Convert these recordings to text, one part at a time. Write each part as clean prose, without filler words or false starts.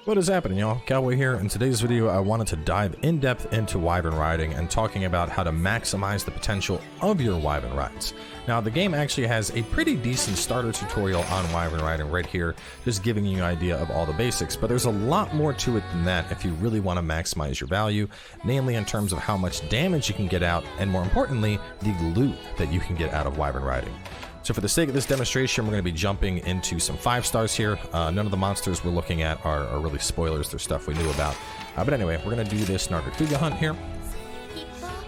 What is happening, y'all? Cowboy here. In today's video, I wanted to dive in depth into Wyvern riding and talking about how to maximize the potential of your Wyvern rides. Now, the game actually has a pretty decent starter tutorial on Wyvern riding right here, just giving you an idea of all the basics, but there's a lot more to it than that if you really want to maximize your value, namely in terms of how much damage you can get out, and more importantly, the loot that you can get out of Wyvern riding. So for the sake of this demonstration, we're going to be jumping into some 5 stars here. None of the monsters we're looking at are really spoilers. They're stuff we knew about. But anyway, we're going to do this Nargacuga hunt here.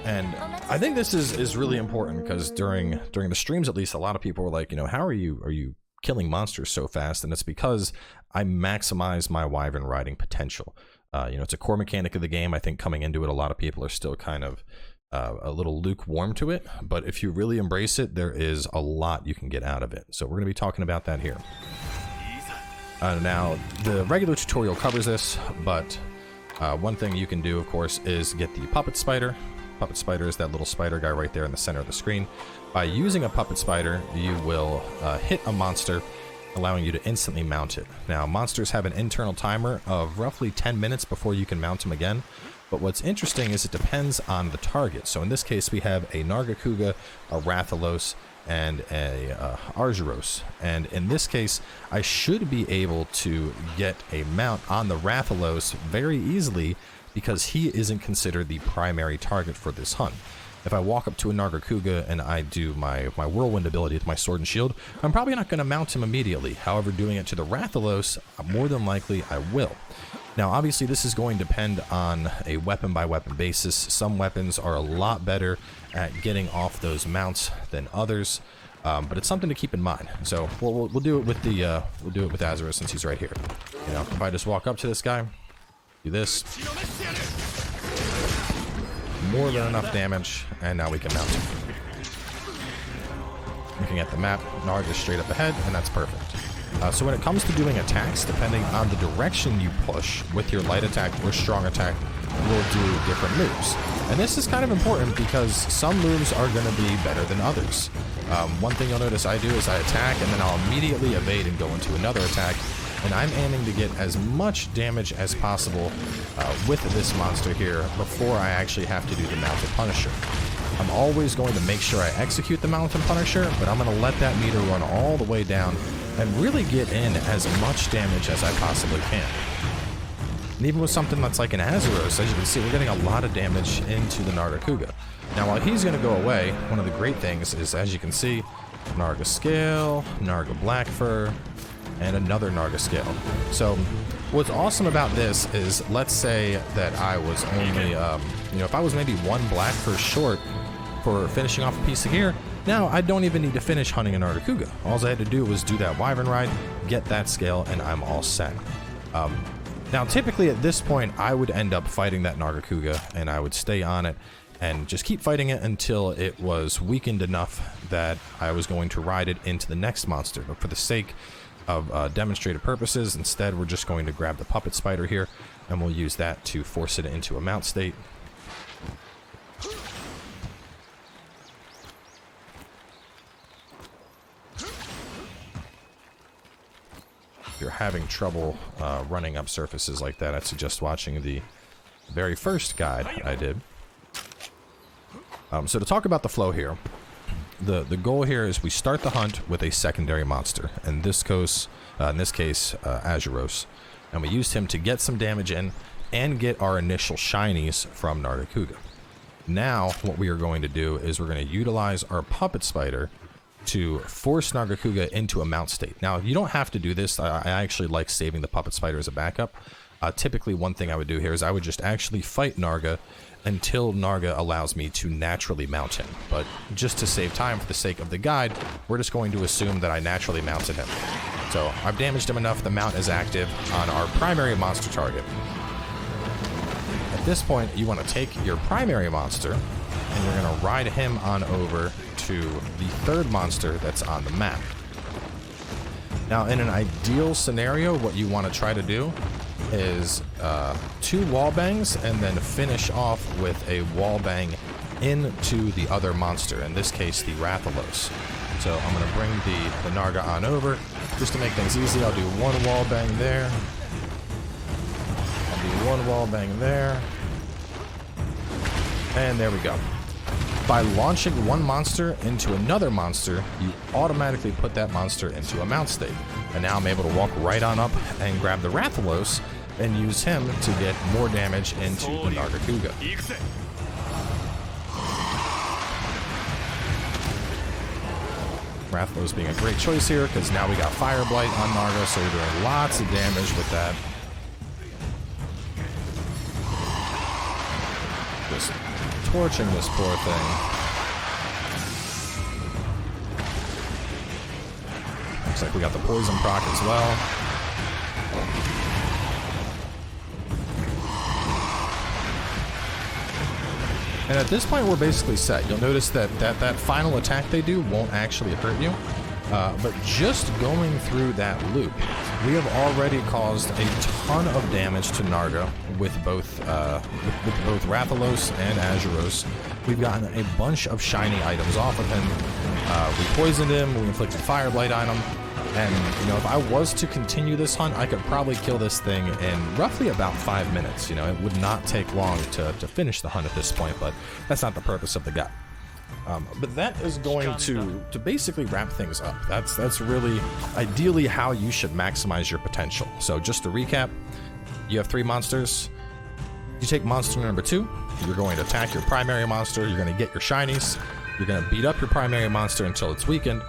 And I think this is really important because during the streams, at least, a lot of people were like, you know, how are you killing monsters so fast? And it's because I maximize my Wyvern riding potential. You know, it's a core mechanic of the game. I think coming into it, a lot of people are still kind of a little lukewarm to it, but if you really embrace it, there is a lot you can get out of it. So we're going to be talking about that here. Now, the regular tutorial covers this, but one thing you can do, of course, is get the puppet spider. Puppet spider is that little spider guy right there in the center of the screen. By using a puppet spider, you will hit a monster, allowing you to instantly mount it. Now, monsters have an internal timer of roughly 10 minutes before you can mount them again. But what's interesting is it depends on the target. So in this case, we have a Nargacuga, a Rathalos, and a Argyros. And in this case, I should be able to get a mount on the Rathalos very easily because he isn't considered the primary target for this hunt. If I walk up to a Nargacuga and I do my whirlwind ability with my sword and shield, I'm probably not going to mount him immediately. However, doing it to the Rathalos, more than likely I will. Now, obviously, this is going to depend on a weapon-by-weapon basis. Some weapons are a lot better at getting off those mounts than others, but it's something to keep in mind. So we'll do it with the we'll do it with Azura since he's right here. You know, if I just walk up to this guy, do this, more than enough damage, and now we can mount him. Looking at the map, Narg is straight up ahead, and that's perfect. So when it comes to doing attacks, depending on the direction you push with your light attack or strong attack, will do different moves. And this is kind of important because some moves are going to be better than others. One thing you'll notice I do is I attack and then I'll immediately evade and go into another attack. And I'm aiming to get as much damage as possible with this monster here before I actually have to do the Mounted Punisher. I'm always going to make sure I execute the Mounted Punisher, but I'm going to let that meter run all the way down and really get in as much damage as I possibly can. And even with something that's like an Azuros, as you can see, we're getting a lot of damage into the Nargacuga. Now, while he's going to go away, one of the great things is, as you can see, Narga Scale, Narga Blackfur, and another Narga Scale. So what's awesome about this is, let's say that I was only, you know, if I was maybe 1 Blackfur short for finishing off a piece of gear, now I don't even need to finish hunting an Nargacuga. All I had to do was do that Wyvern ride, get that scale, and I'm all set. Now, typically at this point, I would end up fighting that Nargacuga, and I would stay on it and just keep fighting it until it was weakened enough that I was going to ride it into the next monster. But for the sake of demonstrative purposes, instead we're just going to grab the puppet spider here, and we'll use that to force it into a mount state. If you're having trouble running up surfaces like that, I'd suggest watching the very first guide I did. So to talk about the flow here, the goal here is we start the hunt with a secondary monster, and this case, Azuros, and we used him to get some damage in and get our initial shinies from Nargacuga. Now what we are going to do is we're going to utilize our puppet spider to force Nargacuga into a mount state. Now, you don't have to do this. I actually like saving the puppet spider as a backup. Typically, one thing I would do here is I would just actually fight Narga until Narga allows me to naturally mount him. But just to save time for the sake of the guide, we're just going to assume that I naturally mounted him. So I've damaged him enough, the mount is active on our primary monster target. At this point, you want to take your primary monster, and you're going to ride him on over to the third monster that's on the map. Now, in an ideal scenario, what you want to try to do is 2 wall bangs and then finish off with a wall bang into the other monster, in this case the Rathalos. So I'm going to bring the Narga on over. Just to make things easy, I'll do 1 wall bang there, one wall bang there. And there we go. By launching one monster into another monster, you automatically put that monster into a mount state. And now I'm able to walk right on up and grab the Rathalos and use him to get more damage into the Nargacuga. Rathalos being a great choice here because now we got Fire Blight on Narga, so we're doing lots of damage with that. Just torching this poor thing. Looks like we got the poison proc as well. And at this point, we're basically set. You'll notice that that final attack they do won't actually hurt you. But just going through that loop, we have already caused a ton of damage to Narga with both Rathalos and Azuros. We've gotten a bunch of shiny items off of him. We poisoned him, we inflicted Fire Blight on him, and you know, if I was to continue this hunt, I could probably kill this thing in roughly about 5 minutes. You know, it would not take long to finish the hunt at this point, but that's not the purpose of the guide. But that is going to basically wrap things up. That's really ideally how you should maximize your potential. So just to recap, you have 3 monsters. You take monster number 2, you're going to attack your primary monster, you're going to get your shinies, you're going to beat up your primary monster until it's weakened,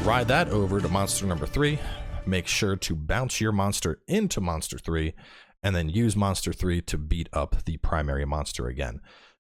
ride that over to monster number 3, make sure to bounce your monster into monster 3, and then use monster 3 to beat up the primary monster again.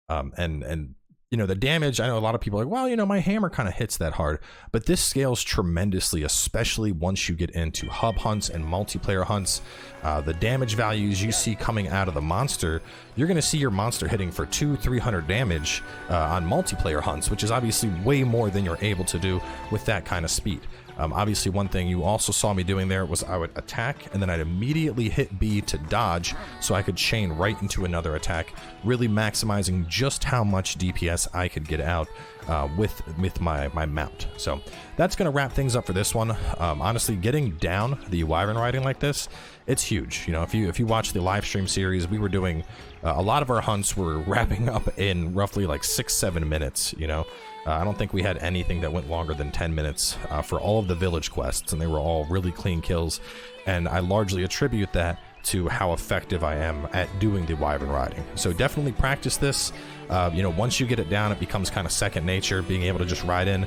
And you know, the damage, I know a lot of people are like, well, you know, my hammer kind of hits that hard, but this scales tremendously, especially once you get into hub hunts and multiplayer hunts. The damage values you see coming out of the monster, you're going to see your monster hitting for 200-300 damage on multiplayer hunts, which is obviously way more than you're able to do with that kind of speed. Obviously, one thing you also saw me doing there was I would attack and then I'd immediately hit B to dodge so I could chain right into another attack, really maximizing just how much DPS I could get out with my mount. So that's going to wrap things up for this one. Honestly, getting down the Wyvern riding like this, it's huge. You know, if you watch the live stream series, we were doing a lot of our hunts were wrapping up in roughly like 6-7 minutes, you know. I don't think we had anything that went longer than 10 minutes for all of the village quests, and they were all really clean kills, and I largely attribute that to how effective I am at doing the Wyvern riding. So definitely practice this. You know, once you get it down, it becomes kind of second nature, being able to just ride in.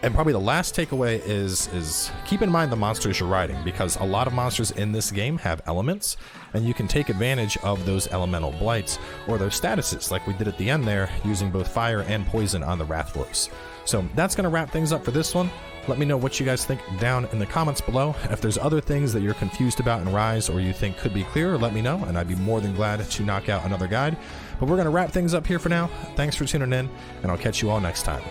And probably the last takeaway is keep in mind the monsters you're riding, because a lot of monsters in this game have elements, and you can take advantage of those elemental blights or their statuses like we did at the end there, using both fire and poison on the Rathalos. So that's going to wrap things up for this one. Let me know what you guys think down in the comments below. If there's other things that you're confused about in Rise or you think could be clearer, let me know, and I'd be more than glad to knock out another guide. But we're going to wrap things up here for now. Thanks for tuning in, and I'll catch you all next time.